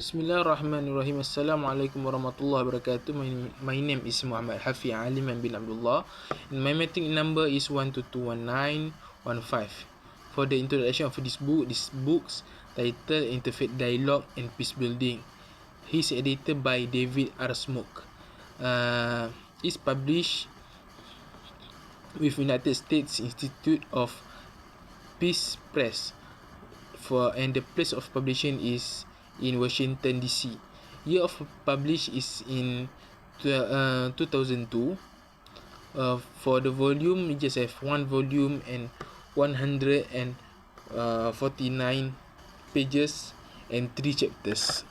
Bismillahirrahmanirrahim. Assalamualaikum warahmatullahi wabarakatuh. My name is Muhammad HAFIY ALIMAN bin Abdullah, and my meeting number is 1221915. For the introduction of this book's titled Interfaith Dialogue and Peace Building. He's edited by David R. Smoke. It's published with United States Institute of Peace Press, and the place of publication is in Washington DC. Year of publish is in 2002. For the volume, we just have one volume and 149 pages and 3 chapters.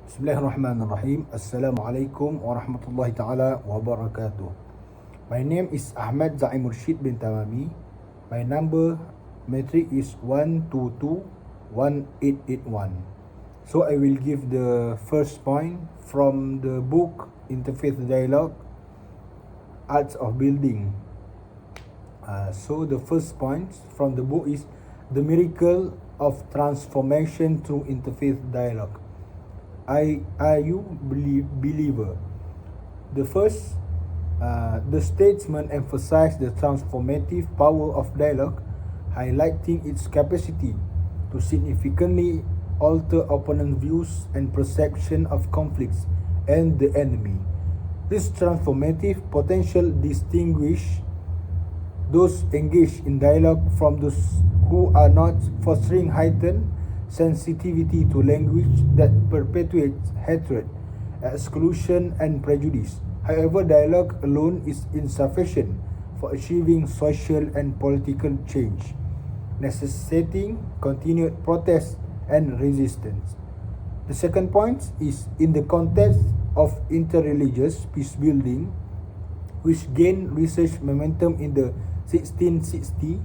Bismillahirrahmanirrahim. Assalamualaikum warahmatullahi ta'ala wabarakatuh. My name is AHMAD ZAIM MURSYID bin TAMAMI. My number metric is 1221881. So I will give the first point from the book Interfaith Dialogue, Arts of Building. So the first point from the book is the miracle of transformation through interfaith dialogue. Are you believer? The first, the statesman emphasized the transformative power of dialogue, highlighting its capacity to significantly alter opponent views and perception of conflicts and the enemy. This transformative potential distinguish those engaged in dialogue from those who are not, fostering heightened sensitivity to language that perpetuates hatred, exclusion and prejudice. However, dialogue alone is insufficient for achieving social and political change, necessitating continued protest and resistance. The second point is in the context of interreligious peace building, which gained research momentum in the 1660s,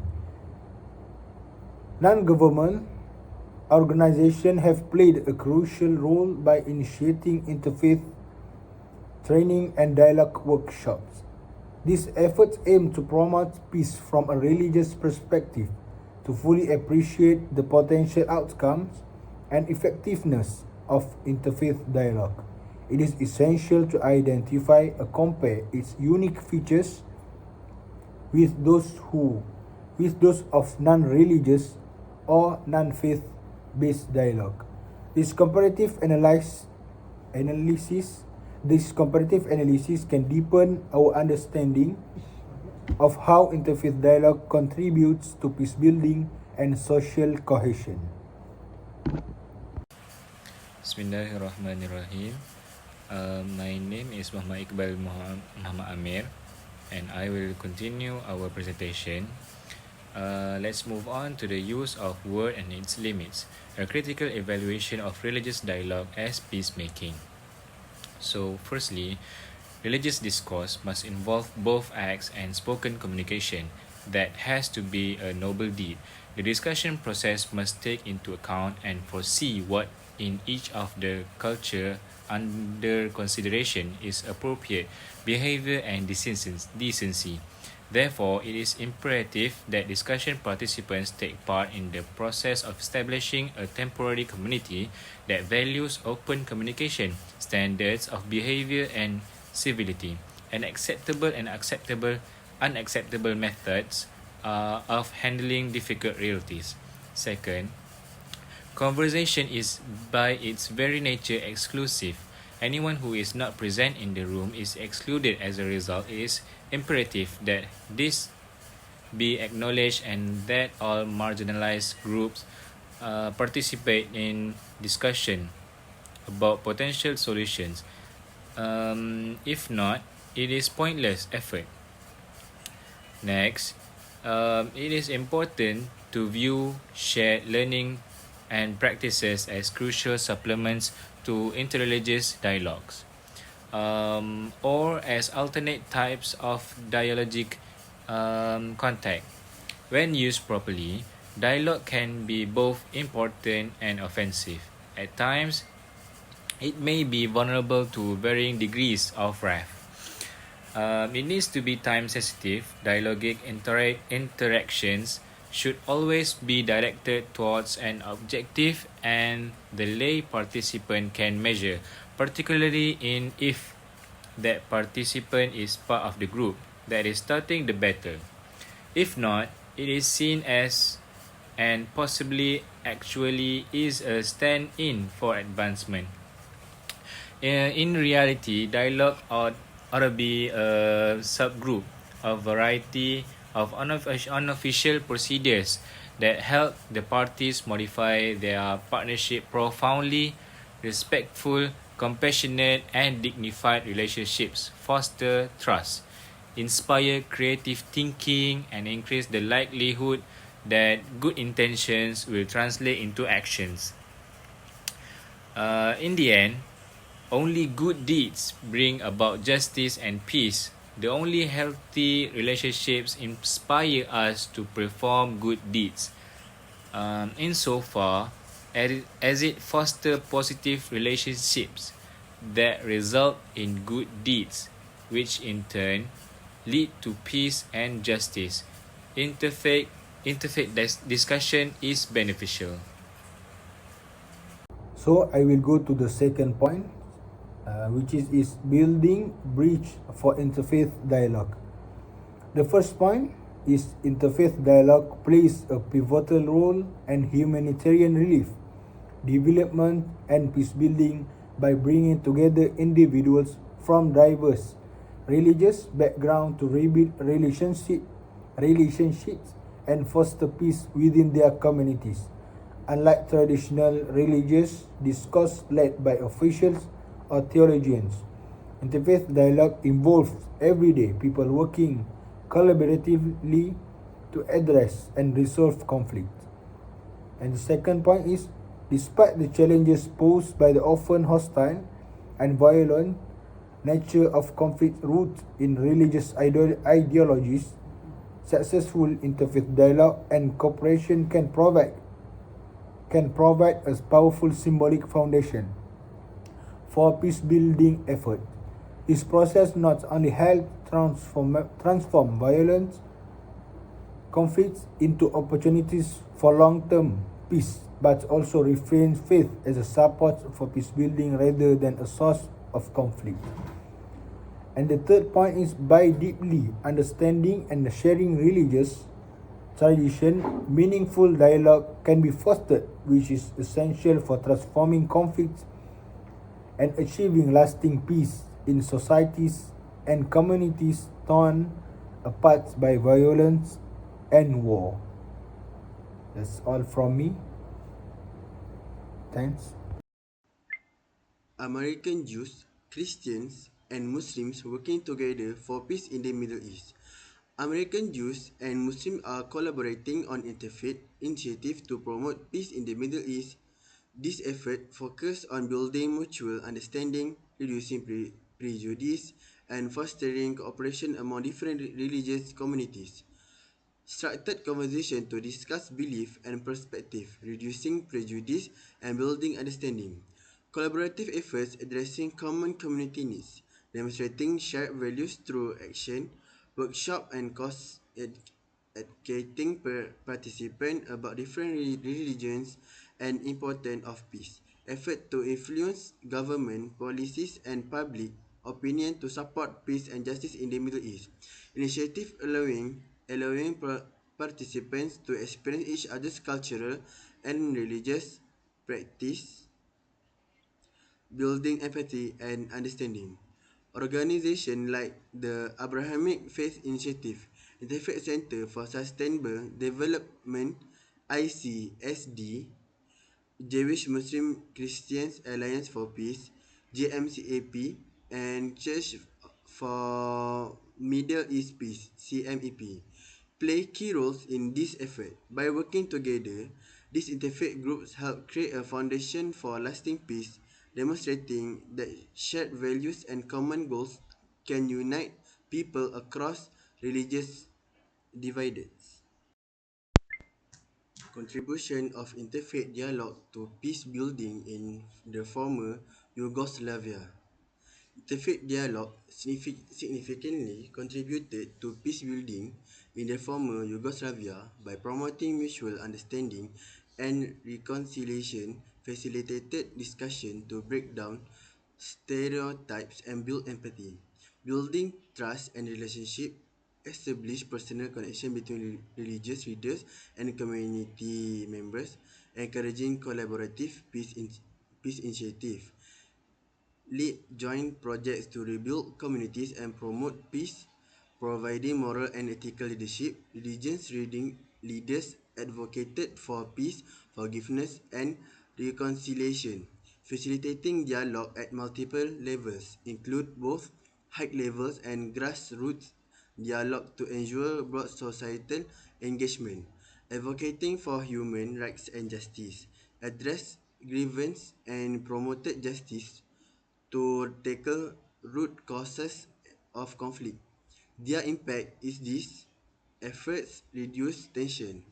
non-government organizations have played a crucial role by initiating interfaith training and dialogue workshops. These efforts aim to promote peace from a religious perspective, to fully appreciate the potential outcomes and effectiveness of interfaith dialogue. It is essential to identify and compare its unique features with those of non-religious or non-faith-based dialogue. This comparative analysis can deepen our understanding of how interfaith dialogue contributes to peace building and social cohesion. Bismillahirrahmanirrahim. My name is IQBAL AMIR, and I will continue our presentation. Let's move on to the use of word and its limits, a critical evaluation of religious dialogue as peacemaking. So, firstly, religious discourse must involve both acts and spoken communication. That has to be a noble deed. The discussion process must take into account and foresee what in each of the culture under consideration is appropriate behavior and decency. Therefore, it is imperative that discussion participants take part in the process of establishing a temporary community that values open communication, standards of behavior and civility, and unacceptable methods of handling difficult realities. Second, conversation is by its very nature exclusive. Anyone who is not present in the room is excluded. As a result, it is imperative that this be acknowledged and that all marginalized groups participate in discussion about potential solutions. If not, it is pointless effort. Next, it is important to view shared learning and practices as crucial supplements to interreligious dialogues, or as alternate types of dialogic contact. When used properly, dialogue can be both important and offensive. At times, it may be vulnerable to varying degrees of wrath. It needs to be time sensitive. Dialogic interactions should always be directed towards an objective and the lay participant can measure, particularly in if that participant is part of the group that is starting the battle. If not, it is seen as and possibly actually is a stand-in for advancement. In reality, dialogue ought to be a subgroup of variety of unofficial procedures that help the parties modify their partnership profoundly respectful, compassionate, and dignified relationships, foster trust, inspire creative thinking, and increase the likelihood that good intentions will translate into actions. In the end, only good deeds bring about justice and peace. The only healthy relationships inspire us to perform good deeds. Insofar as it fosters positive relationships that result in good deeds, which in turn lead to peace and justice. Interfaith discussion is beneficial. So I will go to the second point, which is building bridge for interfaith dialogue. The first point is interfaith dialogue plays a pivotal role in humanitarian relief, development, and peace building by bringing together individuals from diverse religious backgrounds to rebuild relationships and foster peace within their communities. Unlike traditional religious discourse led by officials or theologians, interfaith dialogue involves everyday people working collaboratively to address and resolve conflict. And the second point is, despite the challenges posed by the often hostile and violent nature of conflict rooted in religious ideologies, successful interfaith dialogue and cooperation can provide a powerful symbolic foundation for peace-building effort. This process not only helps transform violent conflicts into opportunities for long-term peace, but also reframes faith as a support for peace-building rather than a source of conflict. And the third point is, by deeply understanding and sharing religious tradition, meaningful dialogue can be fostered, which is essential for transforming conflicts and achieving lasting peace in societies and communities torn apart by violence and war. That's all from me. Thanks. American Jews, Christians, and Muslims working together for peace in the Middle East. American Jews and Muslims are collaborating on interfaith initiatives to promote peace in the Middle East. This effort focuses on building mutual understanding, reducing prejudice, and fostering cooperation among different religious communities. Structured conversation to discuss belief and perspective, reducing prejudice and building understanding. Collaborative efforts addressing common community needs, demonstrating shared values through action, workshop and course educating participants about different religions and importance of peace. Effort to influence government policies and public opinion to support peace and justice in the Middle East. Initiative allowing participants to experience each other's cultural and religious practice, building empathy and understanding. Organizations like the Abrahamic Faith Initiative, Interfaith Center for Sustainable Development (ICSD), Jewish Muslim Christians Alliance for Peace (JMCAP), and Church for Middle East Peace (CMEP) play key roles in this effort. By working together, these interfaith groups help create a foundation for lasting peace, demonstrating that shared values and common goals can unite people across religious divides. Contribution of interfaith dialogue to peace building in the former Yugoslavia. Interfaith dialogue significantly contributed to peace building in the former Yugoslavia by promoting mutual understanding and reconciliation, facilitated discussion to break down stereotypes and build empathy, building trust and relationship, establish personal connection between religious leaders and community members, encouraging collaborative peace initiative, lead joint projects to rebuild communities and promote peace, providing moral and ethical leadership. Religious reading leaders advocated for peace, forgiveness, and reconciliation, facilitating dialogue at multiple levels, include both high levels and grassroots dialogue to ensure broad societal engagement, advocating for human rights and justice, address grievance and promoted justice to tackle root causes of conflict. Their impact is these efforts reduce tension,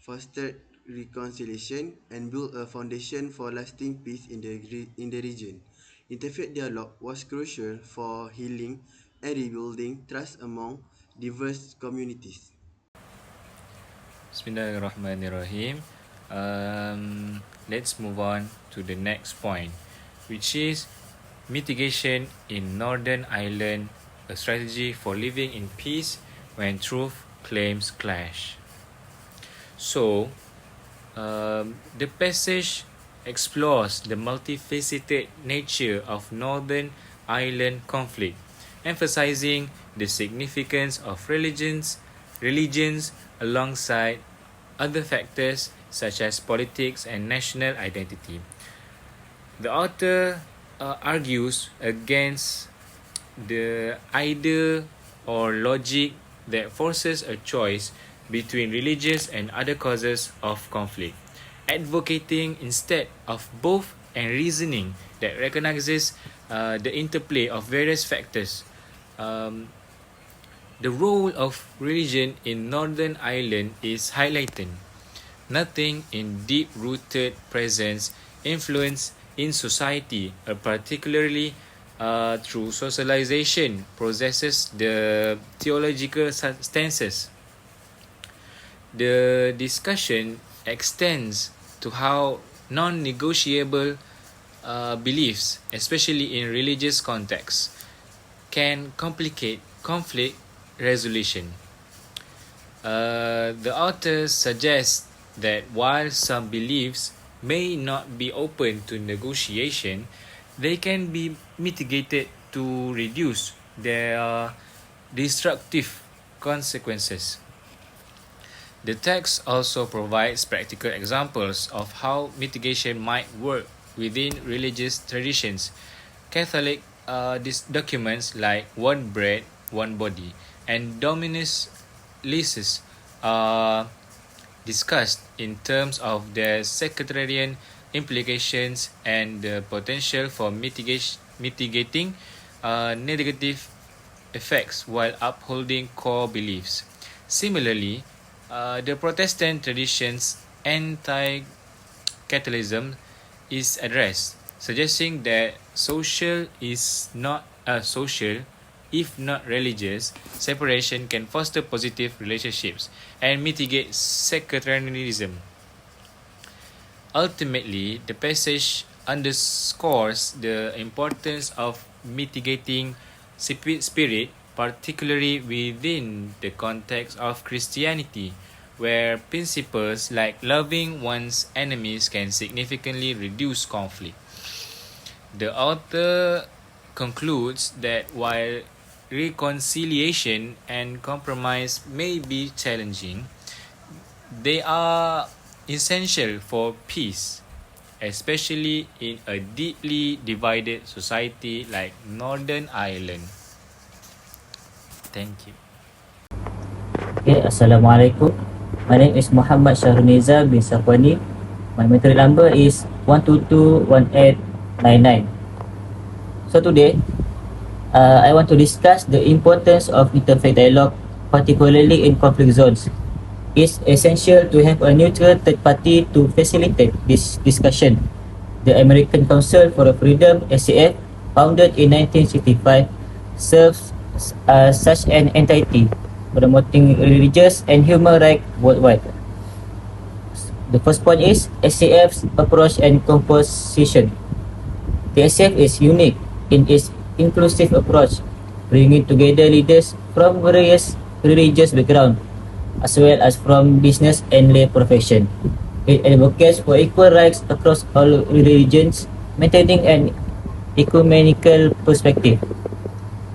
foster reconciliation, and build a foundation for lasting peace in the region. Interfaith dialogue was crucial for healing and rebuilding trust among diverse communities. Bismillahirrahmanirrahim. Let's move on to the next point, which is mitigation in Northern Ireland, a strategy for living in peace when truth claims clash. So, the passage explores the multifaceted nature of Northern Ireland conflict, emphasizing the significance of religions alongside other factors such as politics and national identity. The author argues against the idea or logic that forces a choice between religious and other causes of conflict, advocating instead of both and reasoning that recognizes the interplay of various factors. The role of religion in Northern Ireland is highlighted. Nothing in deep-rooted presence, influence in society, particularly through socialization, possesses the theological stances. The discussion extends to how non-negotiable beliefs, especially in religious contexts, can complicate conflict resolution. The author suggests that while some beliefs may not be open to negotiation, they can be mitigated to reduce their destructive consequences. The text also provides practical examples of how mitigation might work within religious traditions. Catholic documents like One Bread, One Body and Dominus Licis are discussed in terms of their sectarian implications and the potential for mitigating negative effects while upholding core beliefs. Similarly, the Protestant tradition's anti-Catholicism is addressed, suggesting that social if not religious, separation can foster positive relationships and mitigate sectarianism. Ultimately, the passage underscores the importance of mitigating spirit, particularly within the context of Christianity, where principles like loving one's enemies can significantly reduce conflict. The author concludes that while reconciliation and compromise may be challenging, they are essential for peace, especially in a deeply divided society like Northern Ireland. Thank you. Okay, Assalamualaikum. My name is Muhammad SHAHRULNIZAM bin SAFUANI. My material number is 1221899. So today, I want to discuss the importance of interfaith dialogue, particularly in conflict zones. It's essential to have a neutral third party to facilitate this discussion. The American Council for Freedom (SAF) founded in 1965, serves as such an entity, promoting religious and human rights worldwide. The first point is SCF's approach and composition. The SCF is unique in its inclusive approach, bringing together leaders from various religious backgrounds, as well as from business and lay profession. It advocates for equal rights across all religions, maintaining an ecumenical perspective.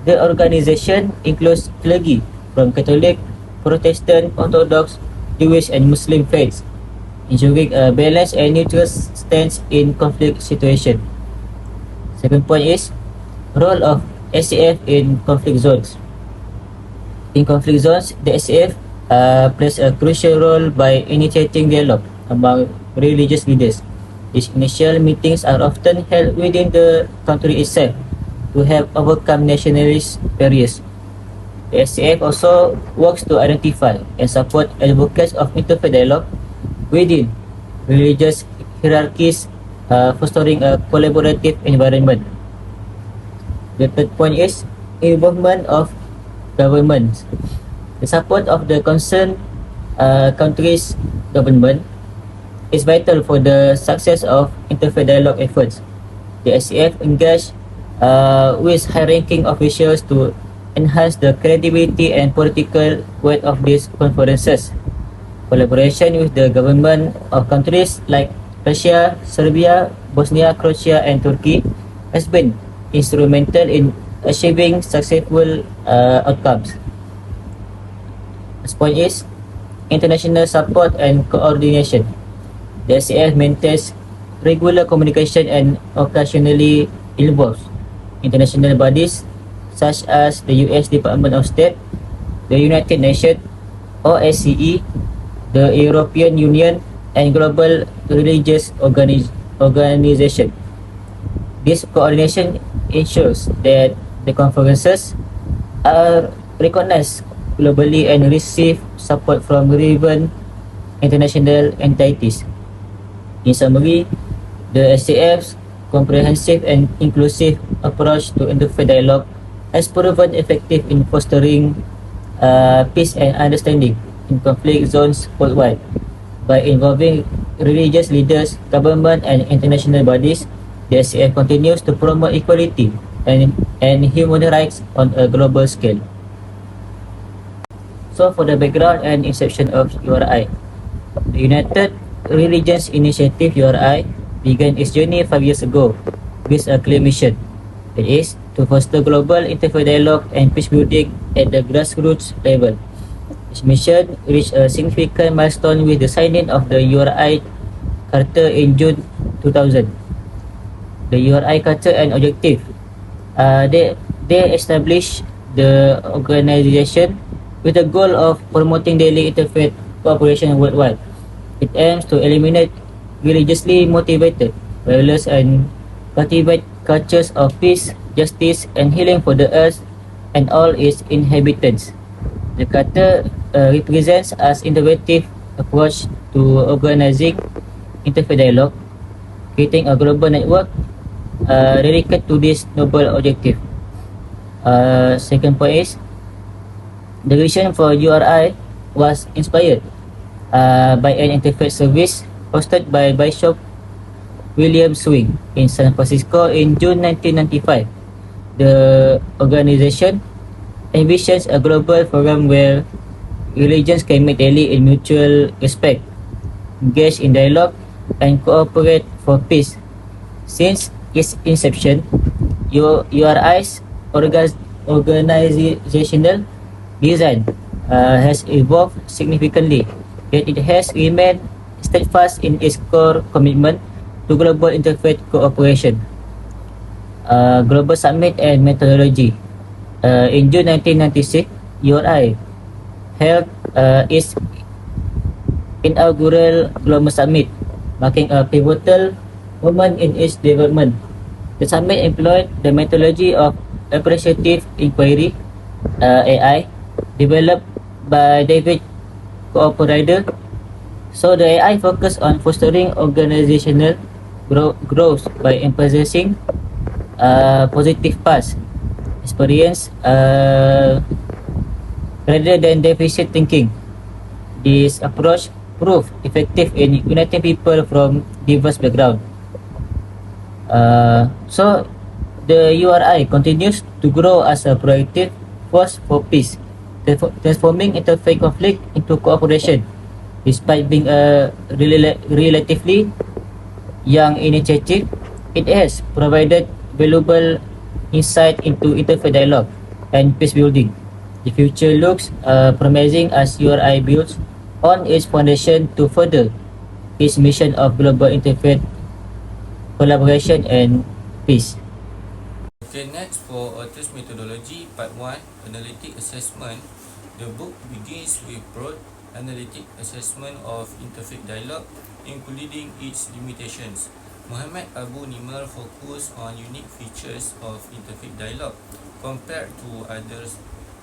The organization includes clergy from Catholic, Protestant, Orthodox, Jewish, and Muslim faiths, ensuring a balanced and neutral stance in conflict situations. Second point is role of SCF in conflict zones. In conflict zones, the SCF plays a crucial role by initiating dialogue among religious leaders. These initial meetings are often held within the country itself to help overcome nationalist barriers. The SCF also works to identify and support advocates of interfaith dialogue within religious hierarchies, fostering a collaborative environment. The third point is involvement of governments. The support of the concerned country's government is vital for the success of interfaith dialogue efforts. The SCF engaged with high-ranking officials to enhance the credibility and political weight of these conferences. Collaboration with the government of countries like Russia, Serbia, Bosnia, Croatia, and Turkey has been instrumental in achieving successful outcomes. Next point is international support and coordination. The SCF maintains regular communication and occasionally involves international bodies such as the US Department of State, the United Nations, OSCE, the European Union, and global religious organization. This coordination ensures that the conferences are recognized globally and receive support from relevant international entities. In summary, the SCF's comprehensive and inclusive approach to interfaith dialogue has proven effective in fostering peace and understanding in conflict zones worldwide. By involving religious leaders, government, and international bodies, the SCF continues to promote equality and human rights on a global scale. So, for the background and inception of URI, the United Religions Initiative URI began its journey 5 years ago with a clear mission, that is, to foster global interfaith dialogue and peace building at the grassroots level. This mission reached a significant milestone with the signing of the URI Charter in June 2000. The URI Charter and objective, they established the organization with the goal of promoting daily interfaith cooperation worldwide. It aims to eliminate religiously motivated violence and cultivate cultures of peace, justice, and healing for the earth and all its inhabitants. The Charter represents an innovative approach to organizing interfaith dialogue, creating a global network dedicated to this noble objective. Second point is, the vision for URI was inspired by an interfaith service hosted by Bishop William Swing in San Francisco in June 1995. The organization envisions a global forum where religions can meet daily in mutual respect, engage in dialogue, and cooperate for peace. Since its inception, URI's organizational design has evolved significantly, yet it has remained steadfast in its core commitment to global interfaith cooperation. Global Summit and Methodology. In June 1996, URI held its inaugural Global Summit, marking a pivotal moment in its development. The summit employed the methodology of appreciative inquiry (AI), developed by David Cooperator. So the AI focused on fostering organizational growth by emphasizing positive past experience rather than deficit thinking. This approach proved effective in uniting people from diverse backgrounds. So the URI continues to grow as a proactive force for peace, transforming interfaith conflict into cooperation. Despite being a relatively young initiative, it has provided valuable insight into interfaith dialogue and peace building. The future looks promising as URI builds on its foundation to further its mission of global interfaith collaboration and peace. Okay, next for test methodology, part 1, analytic assessment. The book begins with broad analytic assessment of interfaith dialogue, including its limitations. Muhammad Abu Nimar focused on unique features of interfaith dialogue compared to other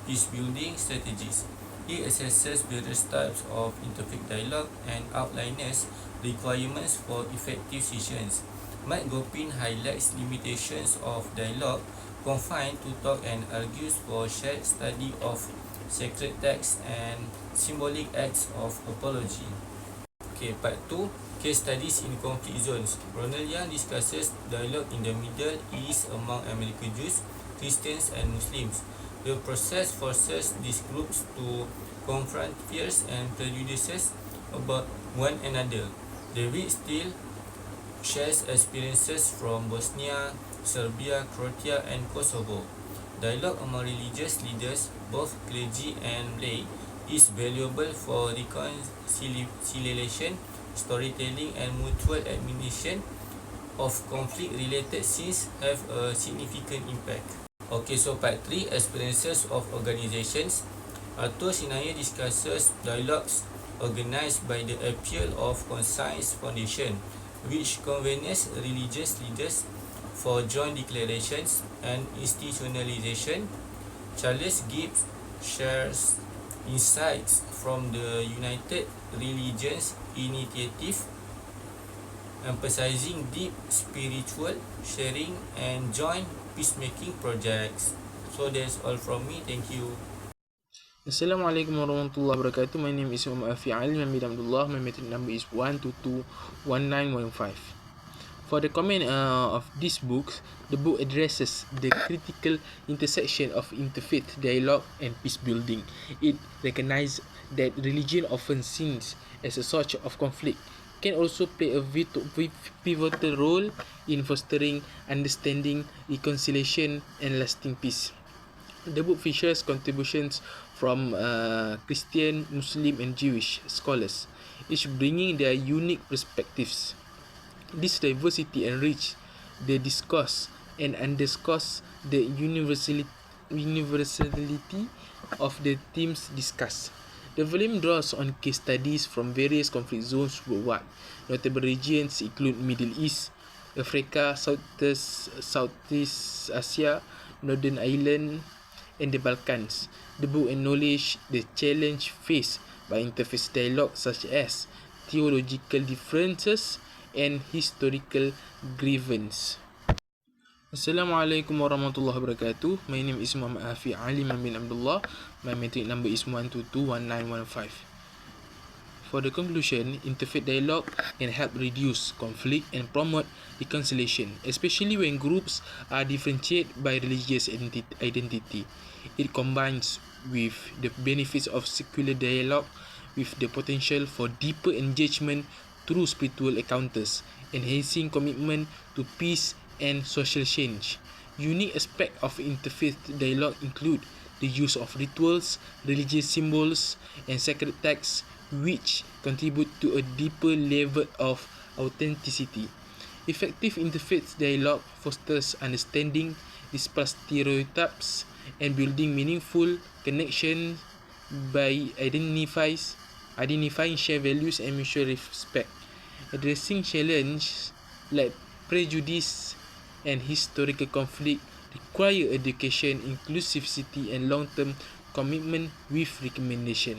peace-building strategies. He assesses various types of interfaith dialogue and outlines requirements for effective sessions. Mat Gopin highlights limitations of dialogue confined to talk and argues for shared study of sacred texts and symbolic acts of apology. Okay, part 2, case studies in conflict zones. Ronald Young discusses dialogue in the Middle East among American Jews, Christians and Muslims. The process forces these groups to confront fears and prejudices about one another. David Steele shares experiences from Bosnia, Serbia, Croatia and Kosovo. Dialogue among religious leaders, both clergy and lay, is valuable for reconciliation, storytelling and mutual admonition of conflict-related sins have a significant impact. Okay, so part 3, experiences of organizations. Arthur Sinaya discusses dialogues organized by the Appeal of Conscience Foundation, which convenes religious leaders for joint declarations and institutionalization. Charles Gibbs shares insights from the United Religions Initiative, emphasizing deep spiritual sharing and joint peacemaking projects. So that's all from me. Thank you. Assalamualaikum warahmatullahi wabarakatuh. My name is AHMAD Aliman bin Abdullah. My metric number is 1221915. For the comment of this book, the book addresses the critical intersection of interfaith dialogue and peace building. It recognizes that religion, often seen as a source of conflict, can also play a pivotal role in fostering understanding, reconciliation, and lasting peace. The book features contributions from Christian, Muslim, and Jewish scholars, each bringing their unique perspectives. This diversity enriches the discourse and underscores the universality of the themes discussed. The volume draws on case studies from various conflict zones worldwide. Notable regions include Middle East, Africa, Southeast Asia, Northern Ireland, and the Balkans. The book acknowledges the challenge faced by interfaith dialogue, such as theological differences and historical grievance. Assalamualaikum warahmatullahi wabarakatuh. My name is Muhammad Hafiy Aliman bin Abdullah. My metric number is 1221915. For the conclusion, interfaith dialogue can help reduce conflict and promote reconciliation, especially when groups are differentiated by religious identity. It combines with the benefits of secular dialogue with the potential for deeper engagement through spiritual encounters, enhancing commitment to peace and social change. Unique aspects of interfaith dialogue include the use of rituals, religious symbols, and sacred texts, which contribute to a deeper level of authenticity. Effective interfaith dialogue fosters understanding, dispels stereotypes, and building meaningful connections by identifying shared values and mutual respect. Addressing challenges like prejudice and historical conflict require education, inclusivity, and long-term commitment with recommendation.